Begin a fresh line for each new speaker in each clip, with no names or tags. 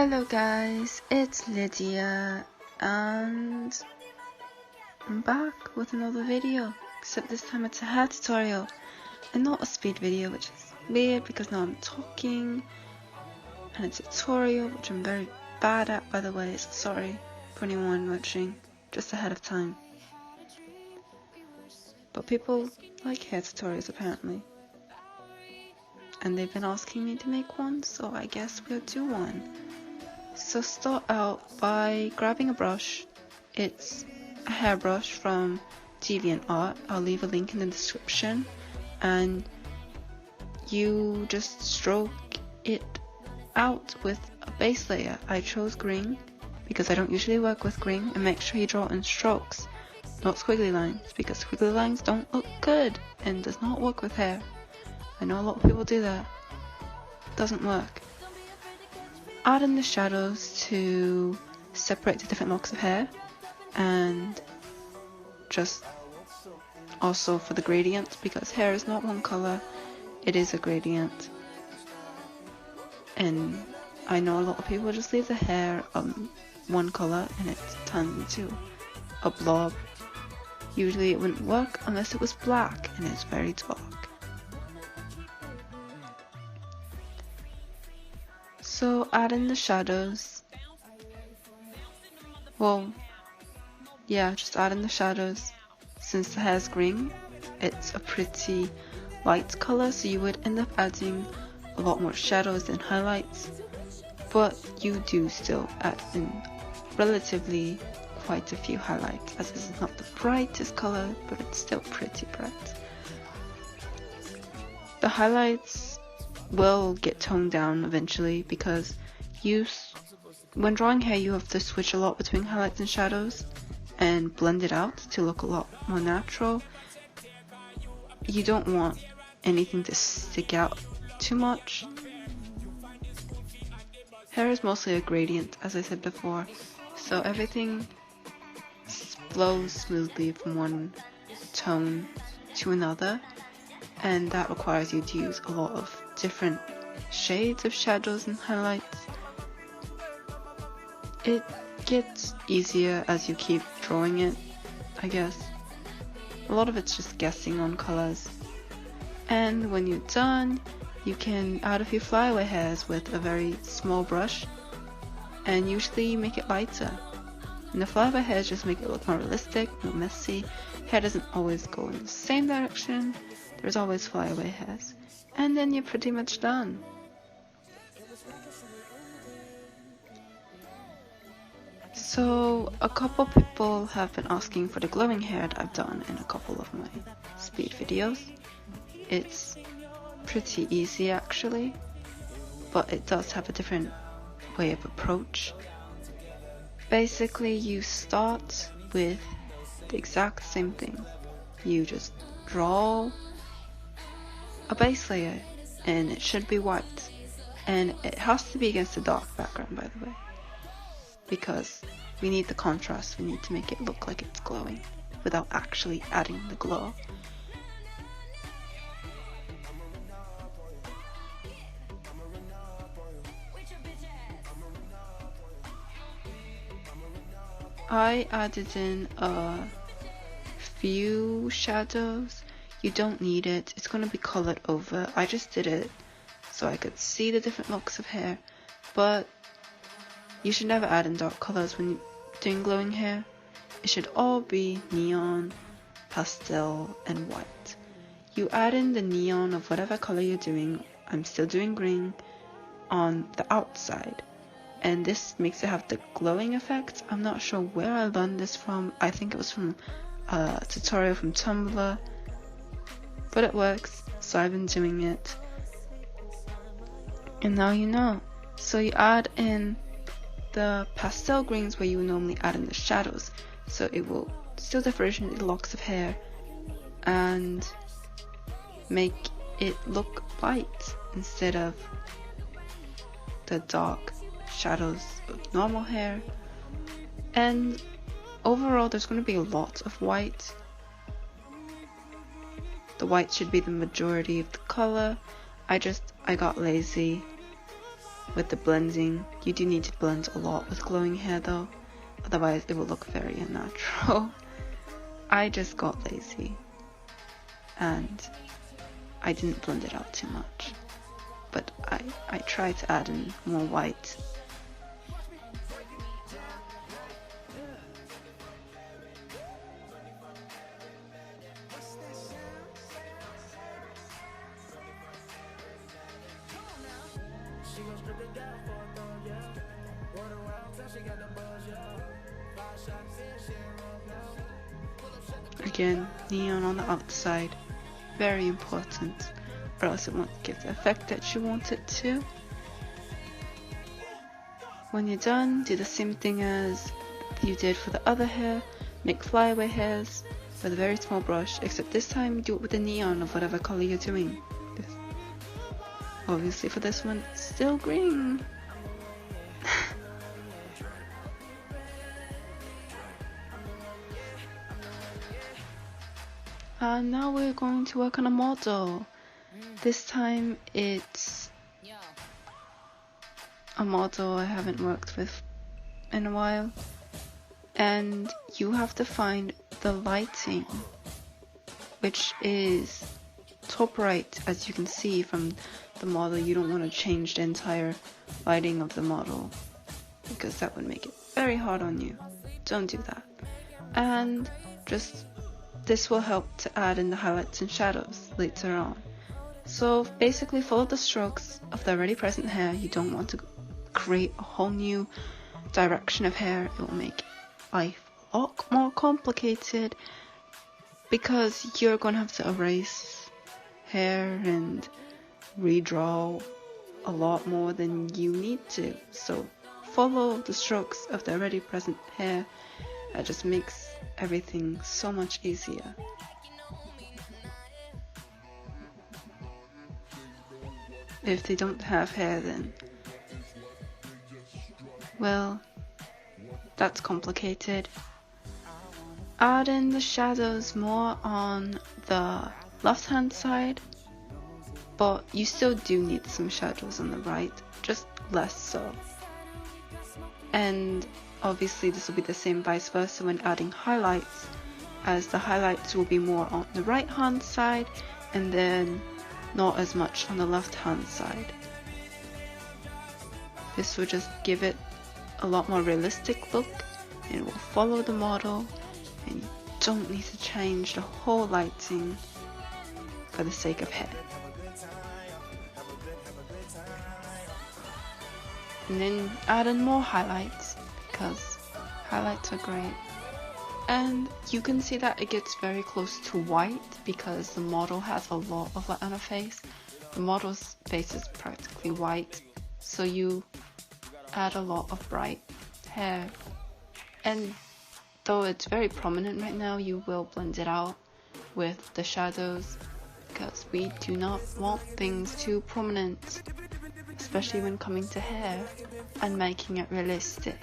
Hello guys, it's Lydia and I'm back with another video, except this time it's a hair tutorial and not a speed video, which is weird because now I'm talking, and a tutorial which I'm very bad at, by the way, so sorry for anyone watching just ahead of time. But people like hair tutorials apparently, and they've been asking me to make one, so I guess we'll do one. So start out by grabbing a brush. It's a hairbrush from DeviantArt. I'll leave a link in the description, and you just stroke it out with a base layer. I chose green because I don't usually work with green, and make sure you draw in strokes, not squiggly lines, because squiggly lines don't look good and does not work with hair. I know a lot of people do that. It doesn't work. Add in the shadows to separate the different locks of hair, and just also for the gradient, because hair is not one color, it is a gradient. And I know a lot of people just leave the hair one color and it turns into a blob. Usually it wouldn't work unless it was black and it's very dark. So add in the shadows. Well, yeah, just add in the shadows. Since the hair is green, it's a pretty light color, so you would end up adding a lot more shadows than highlights, but you do still add in relatively quite a few highlights, as this is not the brightest color, but it's still pretty bright. The highlights will get toned down eventually, because when drawing hair you have to switch a lot between highlights and shadows and blend it out to look a lot more natural. You don't want anything to stick out too much. Hair is mostly a gradient, as I said before, so everything flows smoothly from one tone to another, and that requires you to use a lot of different shades of shadows and highlights. It gets easier as you keep drawing it, I guess. A lot of it's just guessing on colors. And when you're done, you can add a few flyaway hairs with a very small brush, and usually make it lighter. And the flyaway hairs just make it look more realistic, more messy. Hair doesn't always go in the same direction. There's always flyaway hairs. And then you're pretty much done. So a couple people have been asking for the glowing hair that I've done in a couple of my speed videos. It's pretty easy actually, but it does have a different way of approach. Basically you start with the exact same thing. You just draw a base layer, and it should be white, and it has to be against a dark background, by the way, because we need the contrast. We need to make it look like it's glowing without actually adding the glow. I added in a few shadows. You don't need it, it's going to be colored over. I just did it so I could see the different looks of hair, but you should never add in dark colors when doing glowing hair. It should all be neon, pastel, and white. You add in the neon of whatever color you're doing. I'm still doing green on the outside, and this makes it have the glowing effect. I'm not sure where I learned this from. I think it was from a tutorial from Tumblr, but it works, so I've been doing it, and now you know. So you add in the pastel greens where you would normally add in the shadows, so it will still differentiate the locks of hair and make it look light instead of the dark shadows of normal hair. And overall there's going to be a lot of white. The white should be the majority of the color. I got lazy with the blending. You do need to blend a lot with glowing hair though, otherwise it will look very unnatural. I just got lazy and I didn't blend it out too much, but I tried to add in more white. Again, neon on the outside, very important, or else it won't give the effect that you want it to. When you're done, do the same thing as you did for the other hair. Make flyaway hairs with a very small brush, except this time do it with the neon of whatever color you're doing. Obviously for this one, it's still green. And now we're going to work on a model. This time it's a model I haven't worked with in a while. And you have to find the lighting, which is top right, as you can see from the model. You don't want to change the entire lighting of the model because that would make it very hard on you. Don't do that. And just this will help to add in the highlights and shadows later on. So basically follow the strokes of the already present hair. You don't want to create a whole new direction of hair. It will make life a lot more complicated because you're going to have to erase hair and redraw a lot more than you need to. So follow the strokes of the already present hair. That just makes everything so much easier. If they don't have hair, then well, that's complicated. Add in the shadows more on the left hand side, but you still do need some shadows on the right, just less so. And obviously this will be the same vice versa when adding highlights, as the highlights will be more on the right hand side and then not as much on the left hand side. This will just give it a lot more realistic look and it will follow the model, and you don't need to change the whole lighting for the sake of hair. And then add in more highlights because highlights are great. And you can see that it gets very close to white because the model has a lot of light on her face. The model's face is practically white, so you add a lot of bright hair. And though it's very prominent right now, you will blend it out with the shadows because we do not want things too prominent, especially when coming to hair and making it realistic.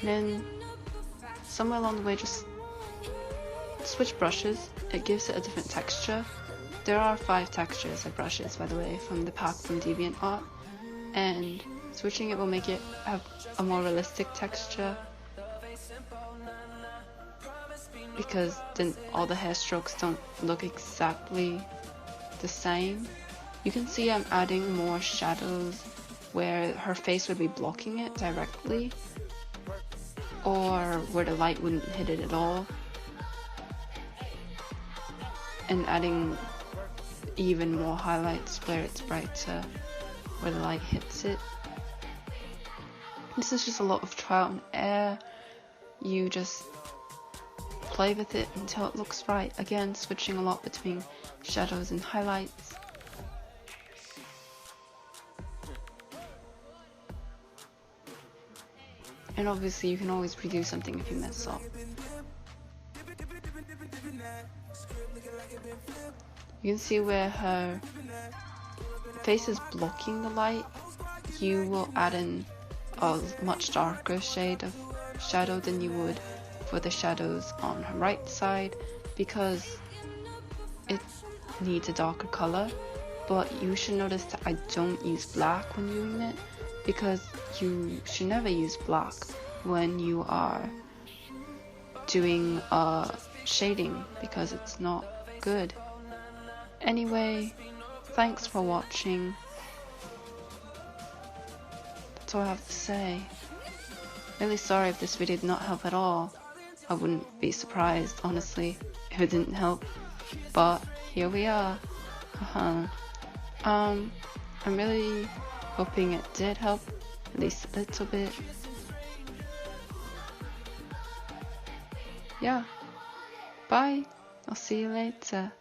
And then somewhere along the way, just switch brushes. It gives it a different texture. There are 5 textures of brushes, by the way, from the pack from DeviantArt, and switching it will make it have a more realistic texture because then all the hair strokes don't look exactly the same. You can see I'm adding more shadows where her face would be blocking it directly, or where the light wouldn't hit it at all, and adding even more highlights where it's brighter, where the light hits it. This is just a lot of trial and error. You just play with it until it looks right. Again, switching a lot between shadows and highlights. And obviously you can always redo something if you mess up. You can see where her face is blocking the light. You will add in a much darker shade of shadow than you would for the shadows on her right side, because it needs a darker color. But you should notice that I don't use black when doing it, because you should never use black when you are doing shading, because it's not good. Anyway, thanks for watching. That's all I have to say. Really sorry if this video did not help at all. I wouldn't be surprised, honestly, if it didn't help. But here we are. I'm really hoping it did help, at least a little bit. Yeah. Bye. I'll see you later.